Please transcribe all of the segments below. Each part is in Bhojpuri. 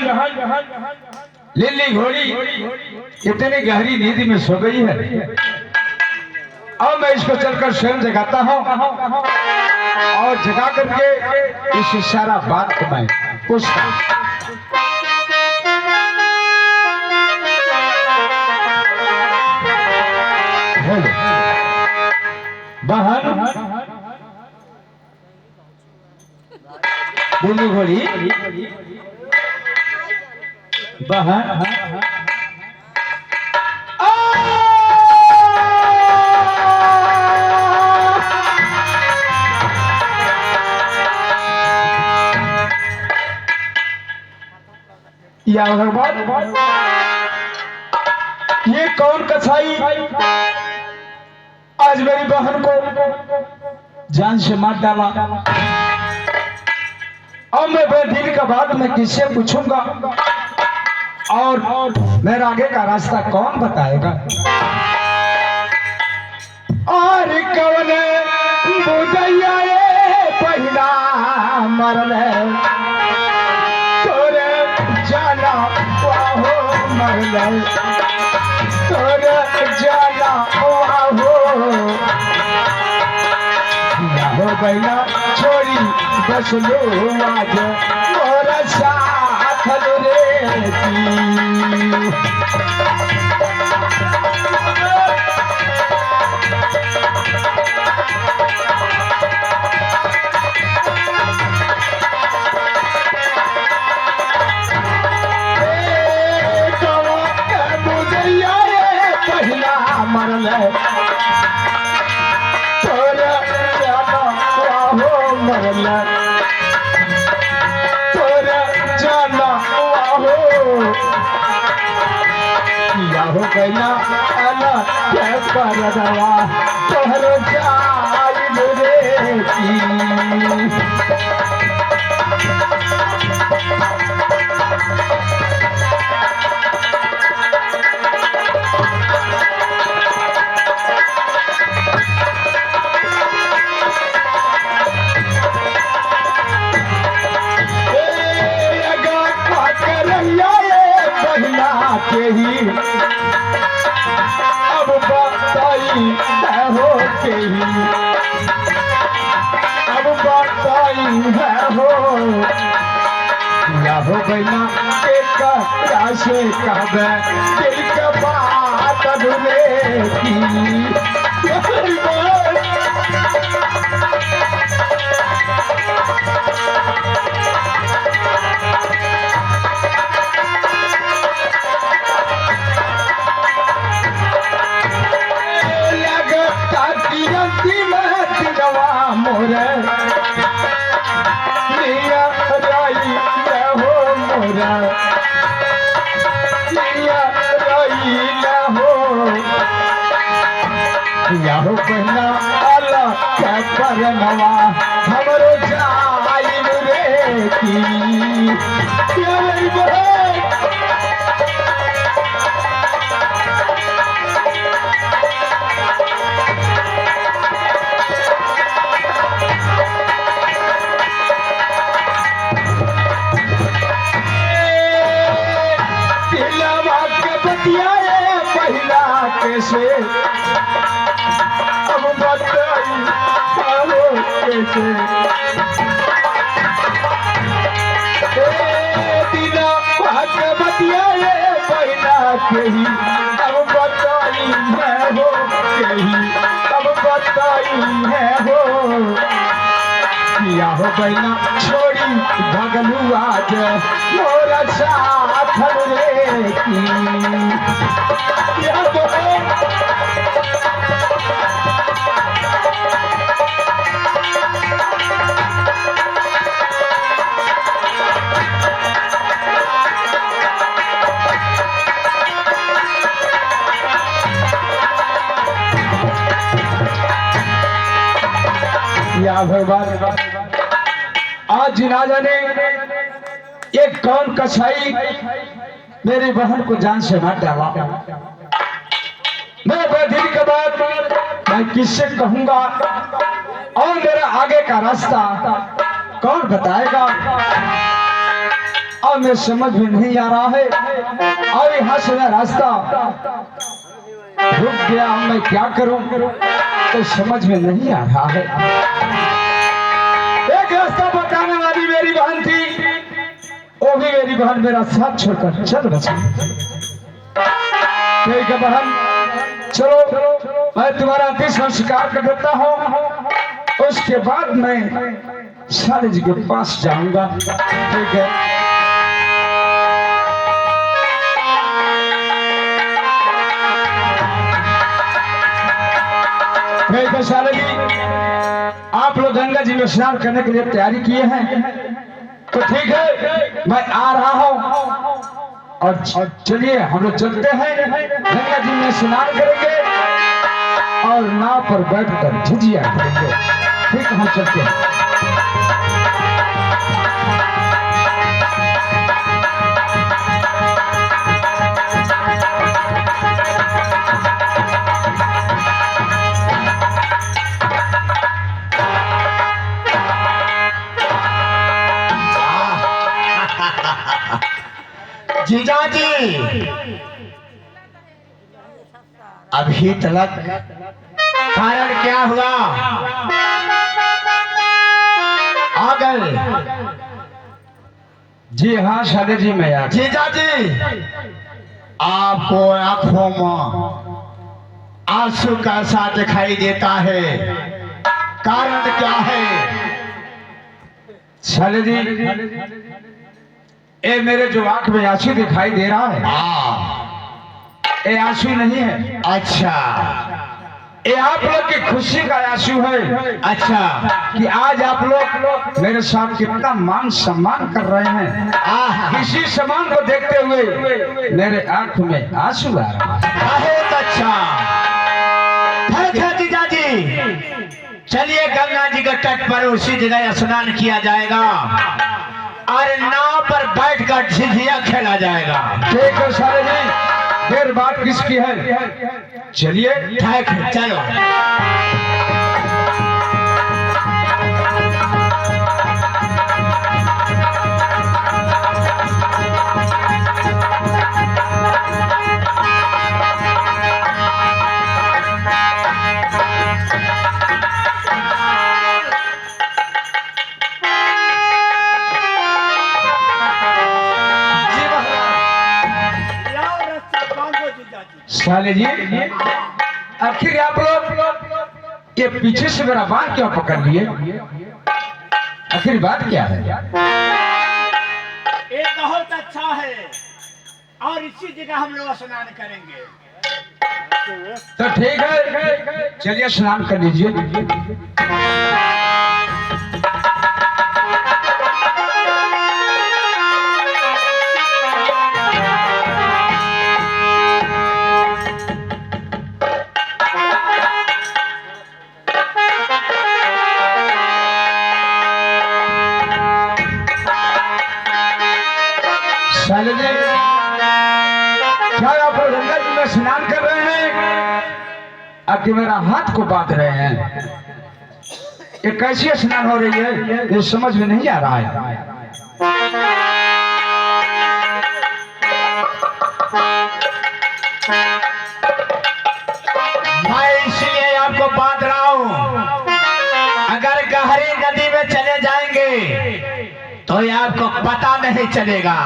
बहन लिल्ली घोड़ी इतनी गहरी नींद में सो गई है। अब मैं इसको चलकर स्वयं जगाता हूँ और जगा करके इस सारा बात को मैं पूछता हूँ। बहन लिल्ली घोड़ी बहन या भगवान ये कौन कसाई आज मेरी बहन को जान से मार डाला। अब मैं दिन का बाद मैं किससे पूछूंगा और मेरा आगे का रास्ता कौन बताएगा। और कौन बुझैया पहला मरले तोरे जाना हो मरले तोरे जाना हो बैला छोड़ी बस लो आज मोरा साथ पहला मरल तोरा जाना हो मरल तोरा जाना हो किया हो गया अला क्या कर दवा तोहर जाई रे के ही अब बताई हो के ही अब बताई हो या हो गया एक राशे कहबे दिल का बात अधूरे की मोरे लिया राई हो मोरा लिया राई हो या हो पहला अला क्या करनवा हमरो जाई रे की क्या रे पहला कैसे अब बताई हो कैसे बिना भाग बतिया पहला के ही अब बताई है हो के ही अब बताई है हो किया हो बहना छोड़ी भगलू आज मोरा साथ रे की या भगवान आज ना जाने ये कौन कसाई मेरी बहन को जान से मार डाला। मैं दिन के बाद मैं किससे कहूंगा और मेरा आगे का रास्ता कौन बताएगा। और मैं समझ में नहीं आ रहा है, और यहाँ से मैं रास्ता रुक गया। मैं क्या करूं तो समझ में नहीं आ रहा है। एक रास्ता बताने वाली मेरी बहन थी, वो भी मेरी बहन मेरा साथ छोड़कर चल बची। ठीक है बहन, चलो मैं तुम्हारा अंतिम संस्कार कर देता हूँ, उसके बाद मैं साले जी के पास जाऊंगा। ठीक है। ठीक है साले जी, आप लोग गंगा जी में स्नान करने के लिए तैयारी किए हैं, तो ठीक है मैं आ रहा हूँ। और चलिए हम लोग चलते हैं, गंगा जी में स्नान करेंगे और नाव पर बैठकर झिझिया करेंगे। ठीक है, हम चलते हैं। जीजाजी अभी तक कारण क्या हुआ? आ गए? जी हाँ साले जी मैं आ गया। जीजाजी आपको आंखों में आंसू कैसा दिखाई देता है? कारण क्या है? साले जी ये मेरे जो आंख में आंसू दिखाई दे रहा है, ये आंसू नहीं है। अच्छा, ये आप लोग की खुशी का आंसू है। अच्छा कि आज आप लोग मेरे साथ कितना मान सम्मान कर रहे हैं। इसी सम्मान को देखते हुए मेरे आंख में आंसू आ रहा है। बहुत अच्छा। ठीक है जीजाजी, चलिए गंगा जी के तट पर उसी जगह स्नान किया जाएगा और नाव पर बैठकर झिझिया खेला जाएगा। ठीक है सारे जी, फिर बात किसकी है? चलिए। ठीक है, चलो। साले जी आखिर आप लोग ये पीछे से मेरा बाल क्यों पकड़ लिए? आखिर बात क्या है? ये बहुत अच्छा है और इसी जगह हम लोग स्नान करेंगे। तो ठीक है, चलिए स्नान कर लीजिए। साले जी क्या आप गंगा जी में स्नान कर रहे हैं, आके मेरा हाथ को बांध रहे हैं? ये कैसी स्नान हो रही है, ये समझ में नहीं आ रहा है। मैं इसलिए आपको बांध रहा हूँ, अगर गहरी नदी में चले जाएंगे तो ये आपको पता नहीं चलेगा,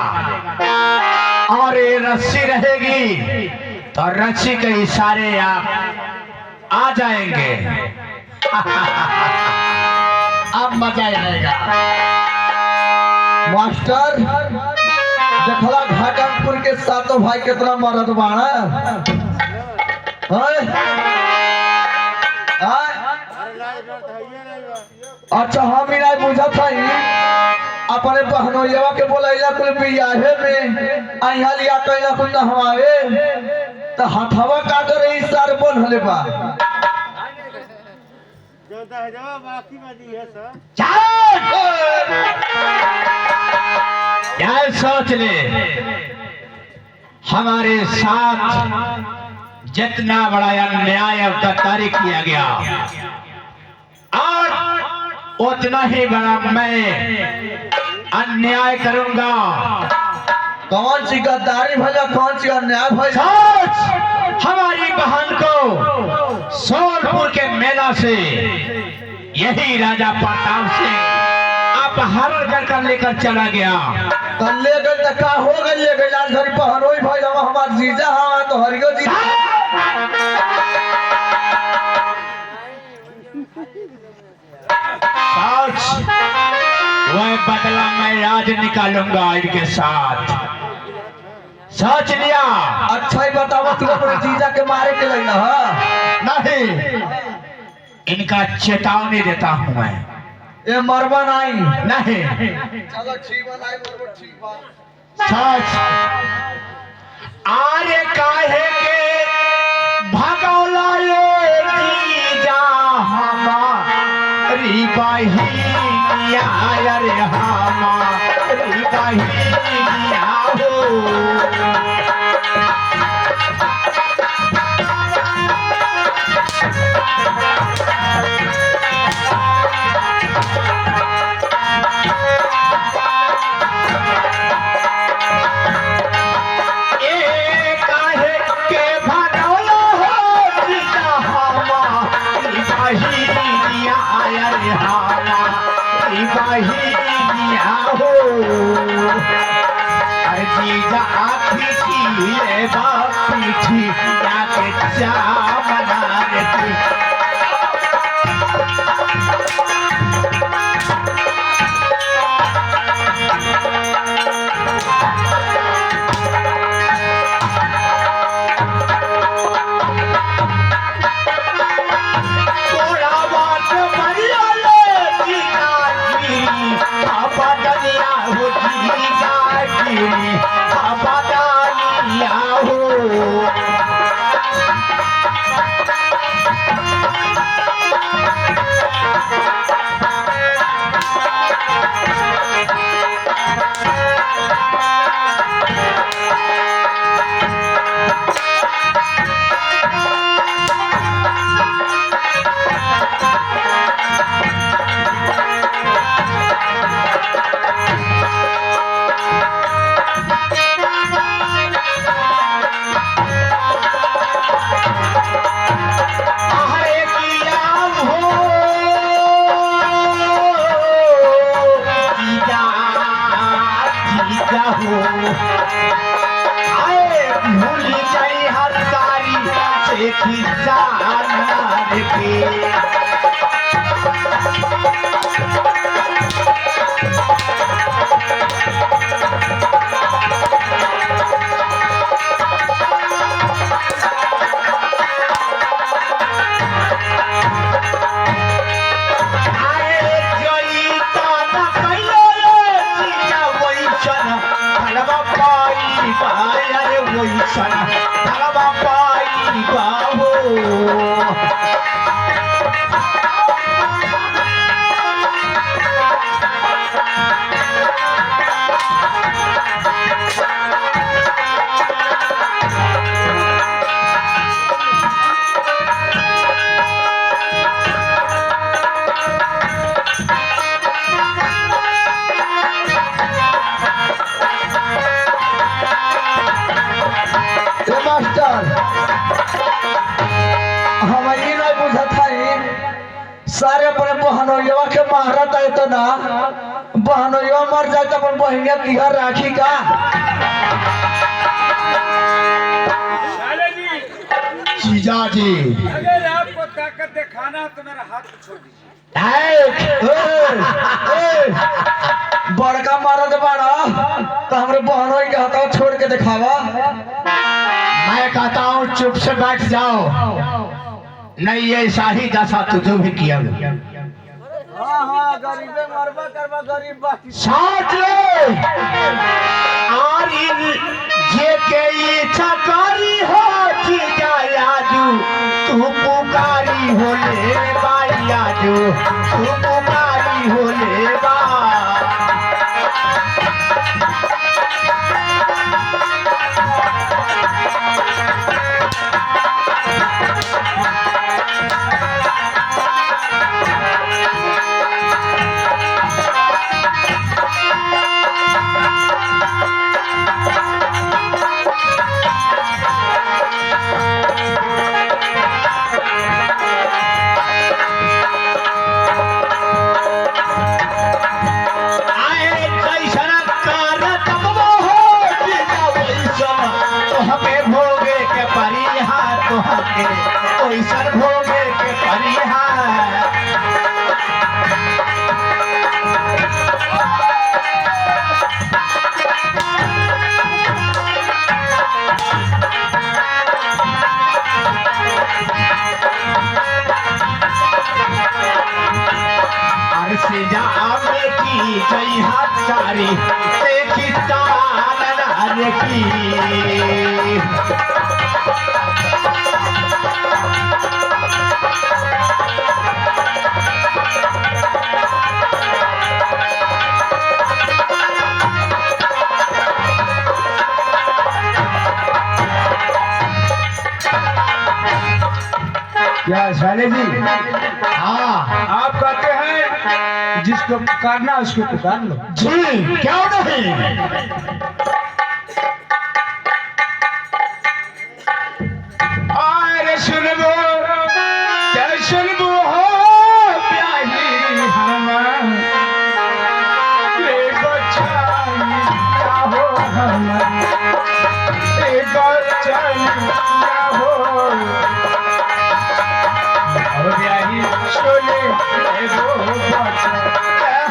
और ये रस्सी रहेगी तो रस्सी के इशारे आप आ जाएंगे। अब मजा आएगा। मास्टर देखला घाटमपुर के सातों भाई कितना मरद बाड़ा। अच्छा हम ही नहीं बुझा था अपने बहनोइया के बोला कुल बियाहे में अहिया लिया कैला कुल नहवावे तो हथवा का करे इस सार बन हले बा। क्या सोच ले, हमारे साथ जितना बड़ा अन्याय और गद्दारी किया गया और उतना ही बड़ा मैं अन्याय करूंगा। कौन सी गद्दारी भैया, कौन सी अन्याय भैया? सोच, हमारी बहन को सोनपुर के मेला से यही राजा प्रताप सिंह अपहरण कर लेकर चला गया। कल ले गए तो का हो गई, ले गई आज घर बहन होई भाई हम हमार जीजा हाँ तो हरियो जी। सोच, वह बदला मैं आज निकालूंगा इनके साथ। सोच लिया? अच्छा ही बताओ, तू अपने जीजा के मारे के लगी ना? नहीं, इनका चेतावनी देता हूं मैं। ये मरबा नहीं। नहीं, चलो ठीक बा, नहीं मरबा ठीक बा। सोच, आरे काहे के भगौला ये जीजा हमारी बहिनिया, अरे हमारी बहिनिया हो। सारे अपने बहनोइया के महारत है तो ना बहनोइया मर जाए तो अपन बहनिया किया राखी का। जीजा जी, अगर आपको ताकत दिखाना है तो मेरा हाथ छोड़ दीजिए। बड़का मरद बड़ा तो हमरे बहनों के हाथों छोड़ के दिखावा। मैं कहता हूँ चुप से बैठ जाओ, नहीं ऐसा ही दशा तुझे भी किया। हाँ गरीबे मरबा करवा गरीब बाकी साथ ले आरी जे के इच्छा करी हो जीजा याजू तू पुकारी होले बाई याजू तू पुकारी होले बा। लाल की। क्या साले जी, हाँ आप कहते हैं जिसको पुकारना उसको पुकार लो। जी, क्यों नहीं। अरे सुनबो क्या सुनबो हो प्यारी हम एगो चलिया हो हम एगो चलिया हो और प्यारी सुने एगो बचा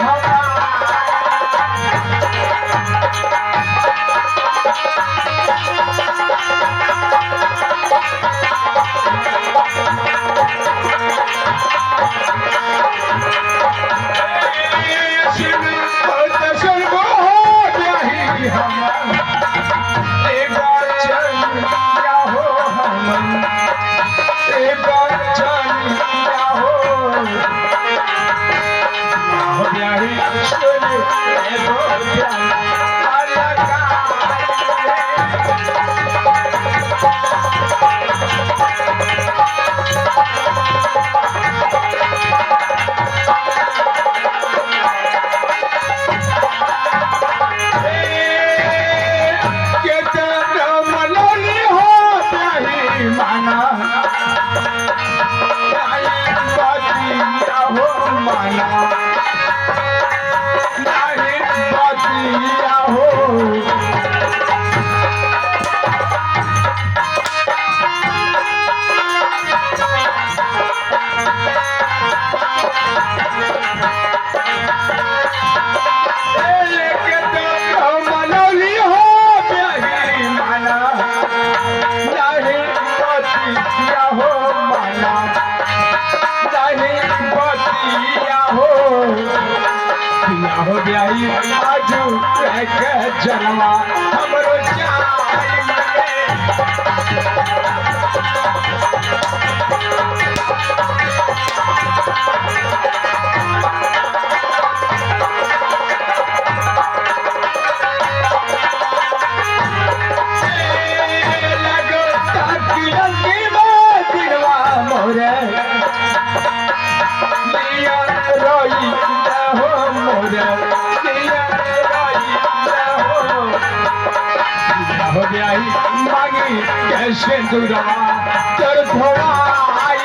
हमारा। हो गया आजू जनवा हमरो लगो ताकि दिलवा मोरे लिया रोई हो मोरे हो गया मांगी कैसे दूरा तर भवाई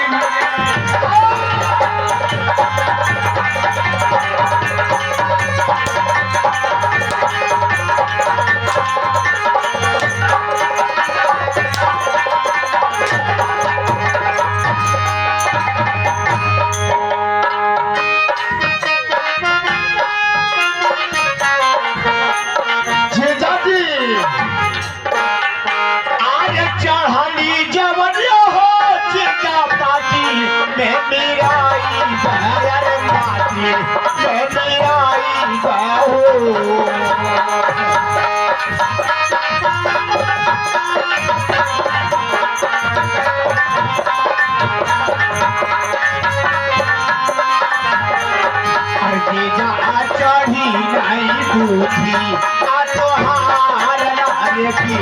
चढ़ी नहीं बूझी आ तो हार लाल की।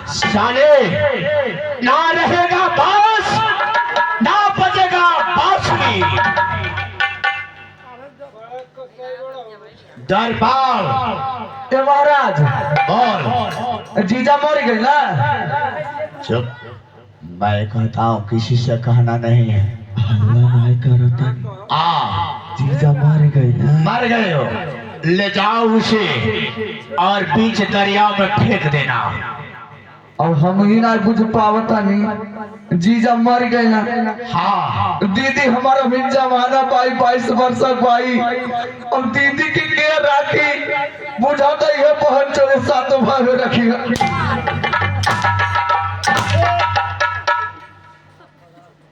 साले ना रहेगा बांस ना बजेगा बांसुरी। दरबार ए महाराज बोल। जीजा मर गई ना। चुप, मैं कहता हूँ किसी से कहना नहीं है। अल्लाह नहीं करता। जीजा मर गई ना। मर गए हो, ले जाओ उसे और बीच दरिया में फेंक देना। अब हम ही ना बुझ पावता नहीं। जीजा मर गई ना। हाँ दीदी हमारा भी जमाना पाई 22 वर्ष पाई। अब दीदी की के राखी बुझाता ही है पहन चले सातों भाग रखी।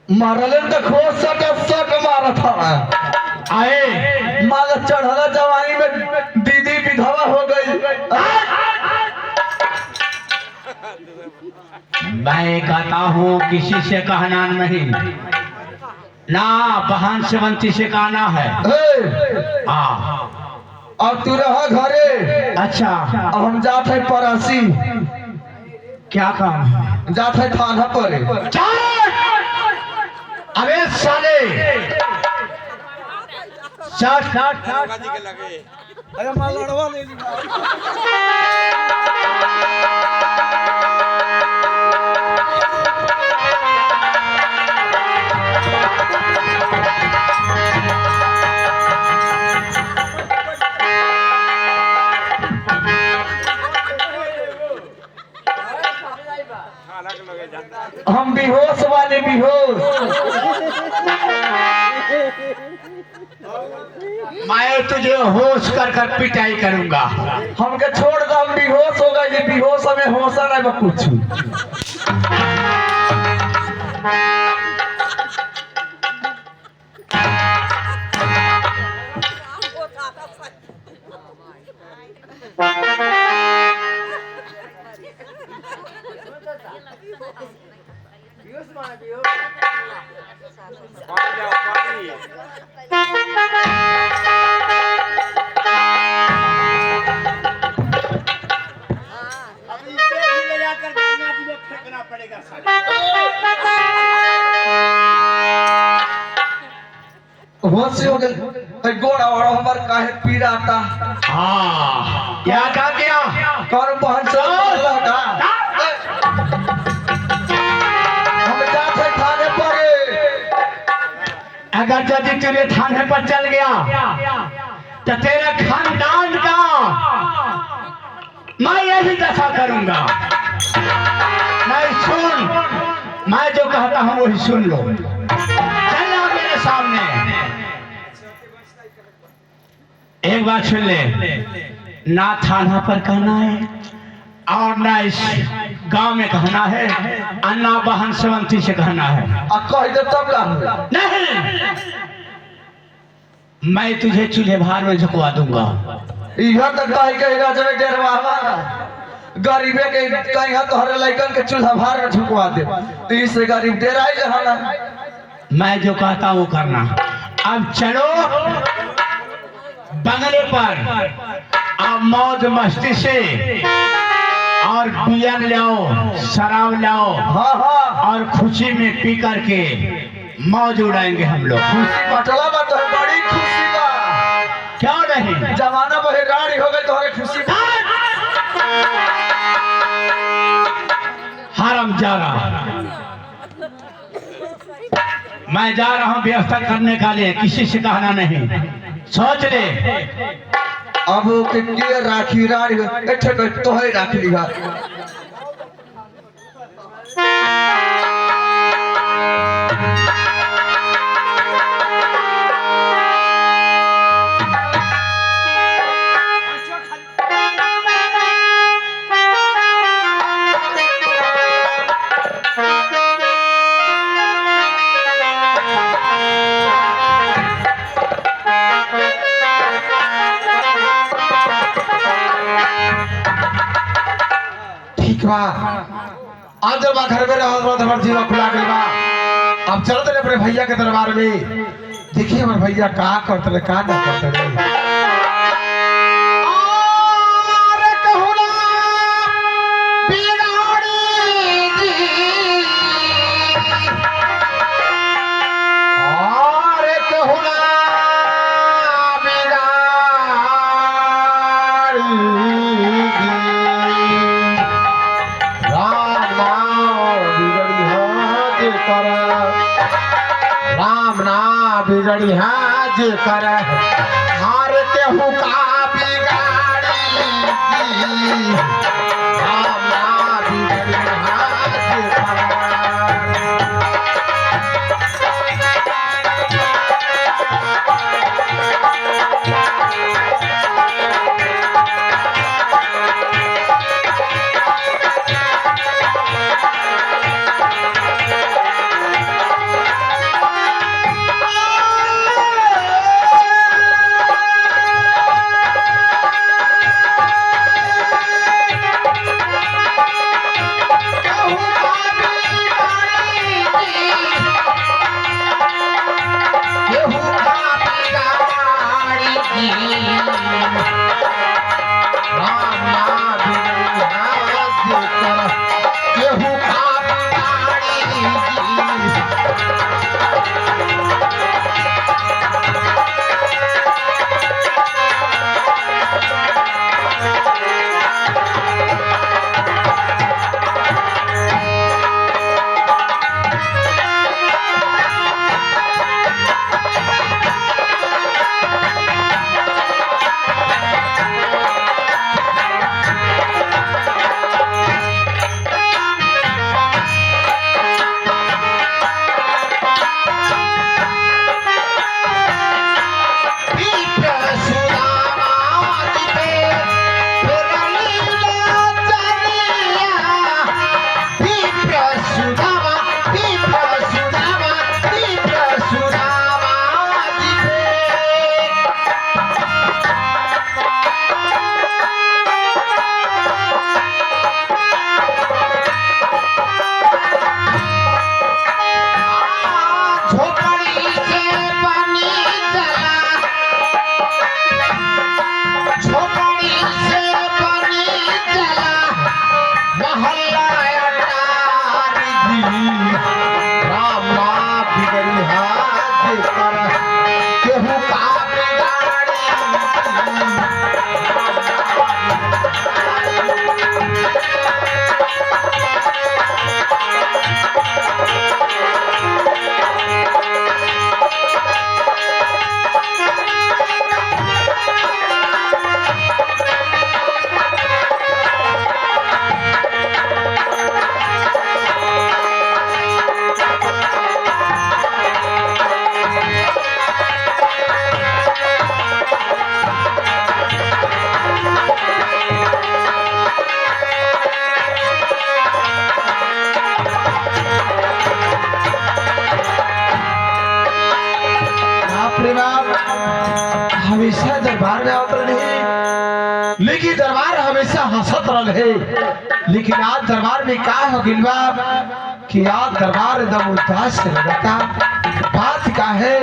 मारले तो खोज सट मारा था। आए माला चढ़ला जवानी में दीदी विधवा हो गई। मैं कहता हूँ किसी से कहना नहीं ना, बहन सेवंती से कहना है। हाँ अब तू रहा घरे। अच्छा अब हम जाते हैं परासी। क्या काम? जाते हैं थाना पर। अबे साले अरे मां लड़वा ले ली। हम बेहोश वाले बेहोश। मैं तुझे होश कर कर पिटाई करूंगा। हमके छोड़ दो, हम बेहोश हो गए। बेहोश हमें होशा नहीं बा कुछ। होश हो गए। गोड़ा और हमार काहे पीड़ा आता। हाँ क्या कहा गया? कौन पहन चल लगा। हम जाते थाने पर। अगर यदि तेरे थाने पर चल गया तो तेरे खानदान का मैं यही दशा करूंगा। नहीं सुन, मैं जो कहता हूं वही सुन लो। चलना मेरे सामने। एक बात सुन ले, ना थाना पर कहना है और ना इस गांव में कहना है, अन्ना बहन सेवंती से कहना है। कह दे तब ला। नहीं, मैं तुझे चूल्हे भार में झुकवा दूंगा। इहा तक कही कही राजवे डेरवावा गरीबे के कहीं तोहरे लइकन के चूल्हा भार में झुकवा दे। तो इससे गरीब डेराई जहाना। मैं जो कहता वो करना। अब चलो बंगले पर, अब मौज मस्ती से और बियर लाओ, शराब लाओ। हाँ हाँ और खुशी में पी करके मौज उड़ाएंगे हम लोग। बटला बा तो बड़ी खुशी बा। क्यों नहीं? जमाना बहिराड़ी हो गई तोहरे खुशी बा। हरम जा रहा, मैं जा रहा हूँ व्यवस्था करने का लिए, किसी से कहना नहीं। सोच ले। अब के राखी राड़ी एठे के तोहे राख लिहा। आज जब घर में रहा जीवा खुला गई बा। अब चलते रहे अपने भैया के दरबार में। देखिए हमारे भैया का करते रहे का ना करते रहे। बीड़ा बिगड़ी हाज कर हार केहू का बिगाड़ी राम ना बिगड़ी हाज कर हमेशा दरबार में आवत रहे, लेकिन दरबार हमेशा हंसत रहे। लेकिन आज दरबार में का हो गिल बा कि आज दरबार एकदम उदास लगता। बात का है,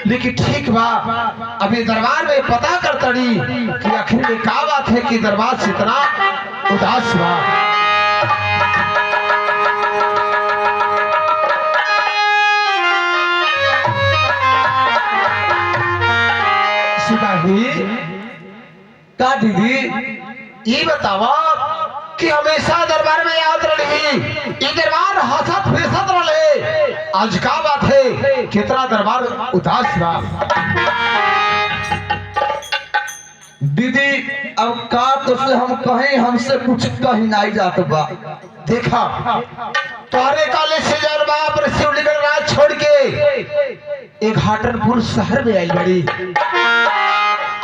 लेकिन ठीक बा अभी दरबार में पता करतड़ी कि आखिर में का बात है कि दरबार से इतना उदास बा। सिपाही का दीदी ये बतावा कि हमेशा दरबार में याद रही, ये दरबार हंसत फेसत रहे, आज का बात है कितना दरबार उदास बा। दीदी अब का तो से हम कहीं हमसे कुछ कहीं नहीं जात बा। देखा तोहरे कॉलेज से दरबार पर शिवलिंग राज छोड़ के एक हाटनपुर शहर में आई बड़ी।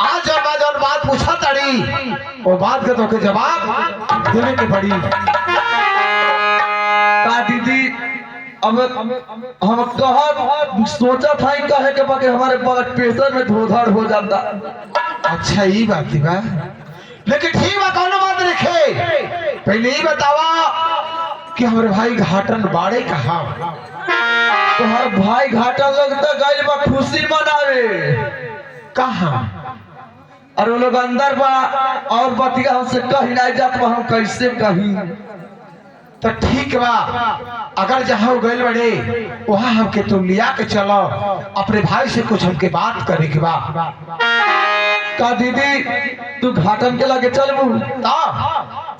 आज जब बात पूछा तड़ी वो बात के तो के जवाब देने की पड़ी। का दीदी अब हम कहा सोचा था ही कहे के बाकी हमारे ब्लड प्रेशर में धोधार हो जाता। अच्छा ये बात थी बा, लेकिन ठीक बा कौन बात रखे। पहले ही बतावा कि हमारे भाई घाटन बाड़े कहा। तुम्हारे भाई घाटा लगता गए बा खुशी मनावे कहा, और वो लोग अंदर बा और बतिया हमसे कहीं नहीं जात बा, हम कैसे कहीं। तो ठीक बा अगर जहाँ गए बड़े वहाँ हमके तुम लिया के चलो, अपने भाई से कुछ हमके बात करे के बा। का दीदी तू घाटन के लगे चल बू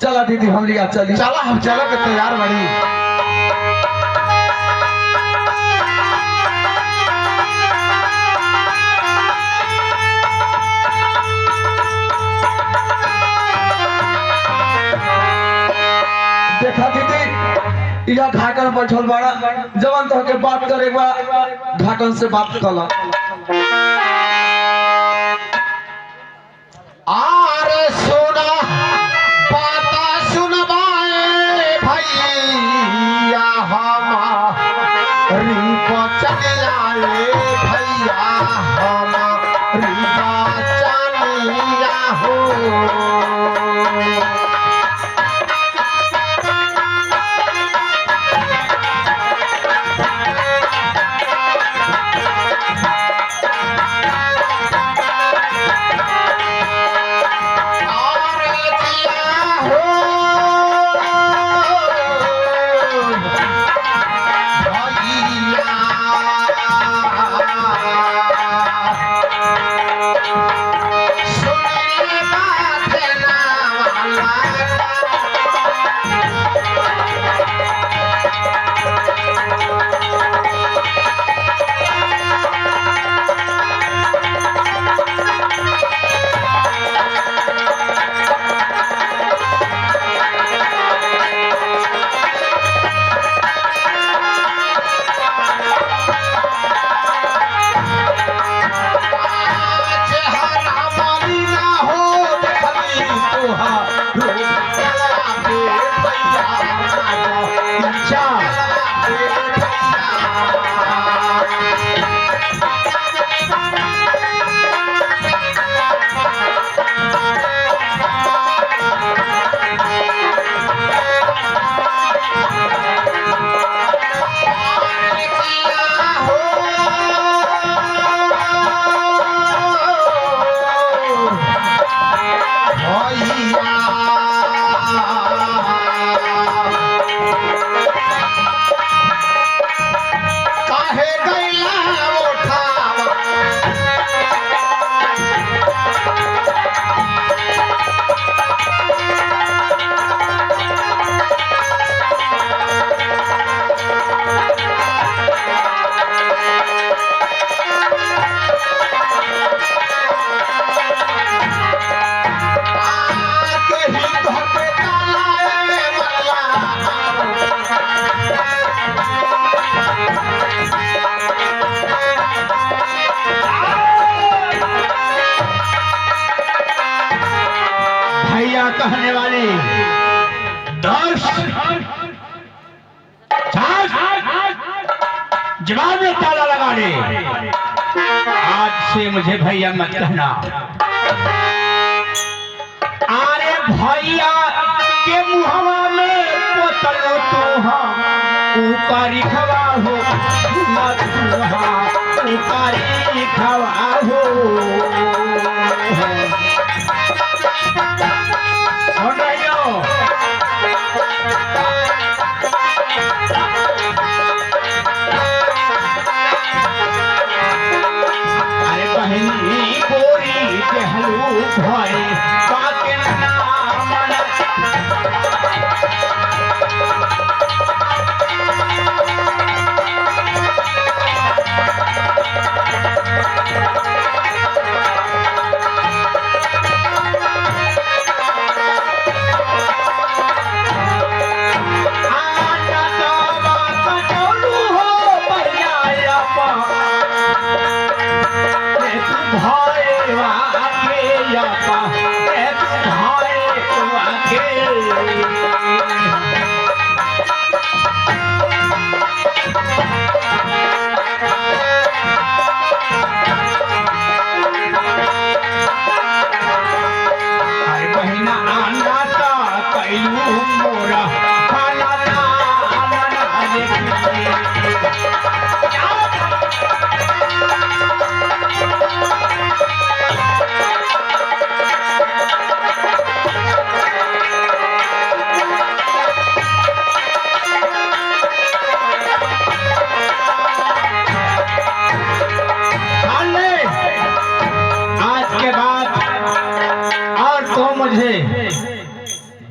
चला दीदी हम लिया चली। चला हम चलो के तैयार बड़ी। या घाटन बैठल बाड़ा जवन तो के बात करे बा घाटन से बात कला आरे सुना बाता सुनवाए भैया हमारी बचनिया भैया हमारी बचनिया हो कहने वाली जवाब में ताला लगा दे। आज से मुझे भैया मत कहना। अरे भैया के मुहवा में पोतलो तोहा ऊपरी खवा हो ऊपरी खवा हो। अरे बहनी बोरी के हलू भाई बाके नाम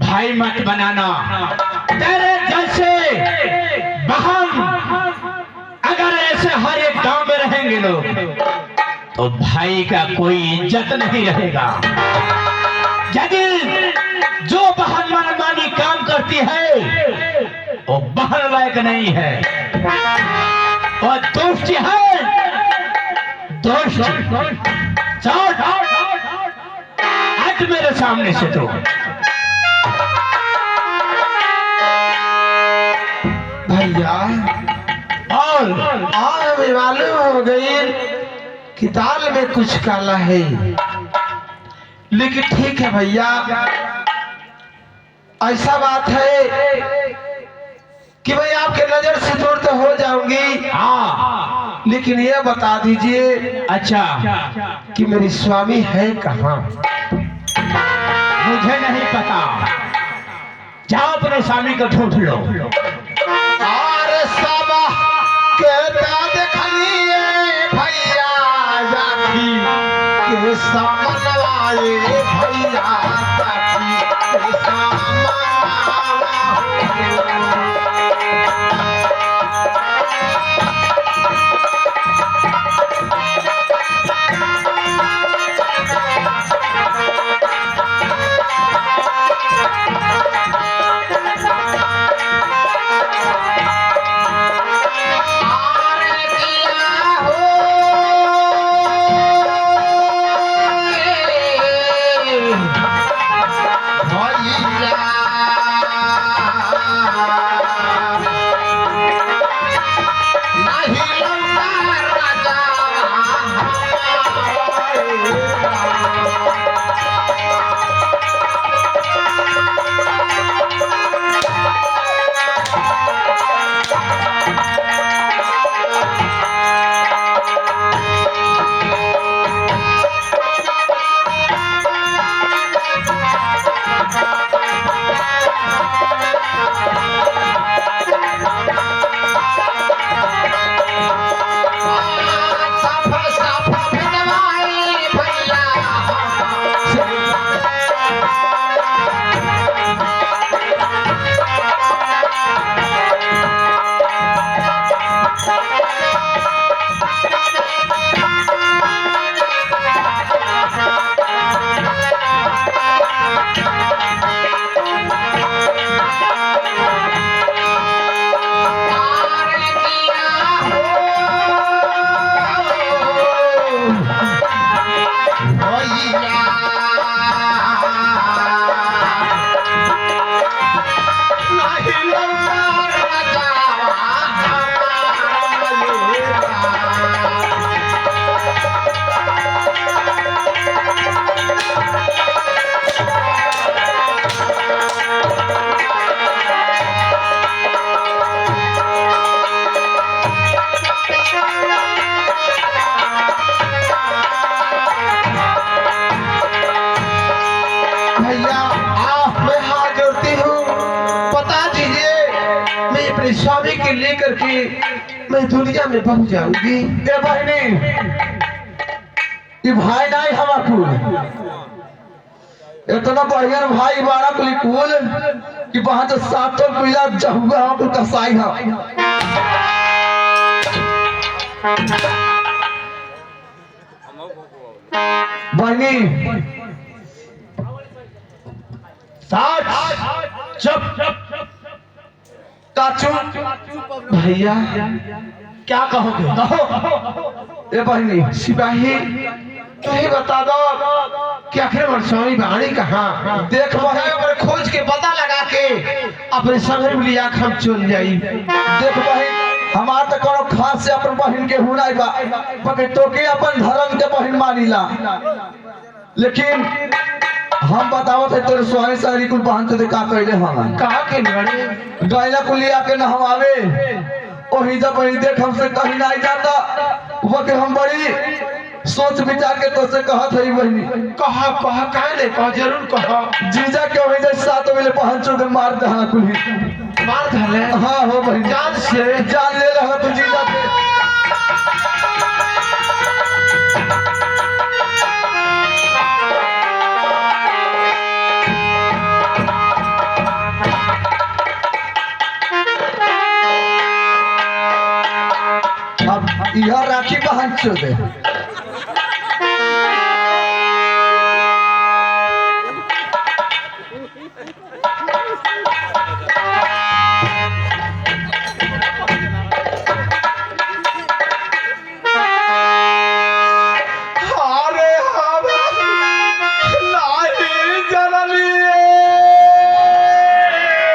भाई मत बनाना। तेरे जैसे बहन अगर ऐसे हर एक गांव में रहेंगे लोग तो भाई का कोई इज्जत नहीं रहेगा। यदि जो बहन मनमानी काम करती है वो बहन लायक नहीं है, वो दुष्ट है, दुष्ट। हट मेरे सामने से तो। भैया और हमें मालूम हो गई कि दाल में कुछ काला है, लेकिन ठीक है भैया, ऐसा बात है कि मैं आपके नजर से दूर तो हो जाऊंगी, हाँ, लेकिन ये बता दीजिए अच्छा, कि मेरी स्वामी है कहाँ? मुझे नहीं पता। जाओ अपने स्वामी को ढूंढ लो। और सब कहता देखलिए भैया जाती के समनवाए भैया जाती के समनवाए। स्वामी के लेकर के मैं दुनिया में पहुंच जाऊंगी। ए बहनी, ये भाई नहीं हमारा कुल, इतना बढ़िया भाई बारा कुल कुल कि वहां तो सातों पीला जहुआ हम कुल कसाई है। बहनी साथ चुप काचू भैया क्या कहोगे? कहो। ए बहनी सिपाही तू ही बता दो कि आखिर हमारे स्वामी बाणी कहाँ? देख बहनी, पर खोज के पता लगा के अपने समय में लिया हम चल जाई। देख बहन, हमार तो कोनो खास से अपन बहन के हुनाई बा, पके तो के अपन धर्म के बहन मानीला, लेकिन हम बतावत है तोरे स्वामी सारी कुल बहन तो का कहले हम कहा के लड़े गायला कुलिया के न हम आवे ओही जब वही देख हमसे कहीं नहीं जाता, वो के हम बड़ी सोच विचार के तो से कहत है बहनी। कहा कहा काहे नहीं कहा, जरूर कहा। जीजा के वही जैसे सात मिले पहन चुक मार दहा कुली मार धले? हाँ हो बहनी, जान से जान ले रहा तू जीजा के। अब यह राखी बहन चो दे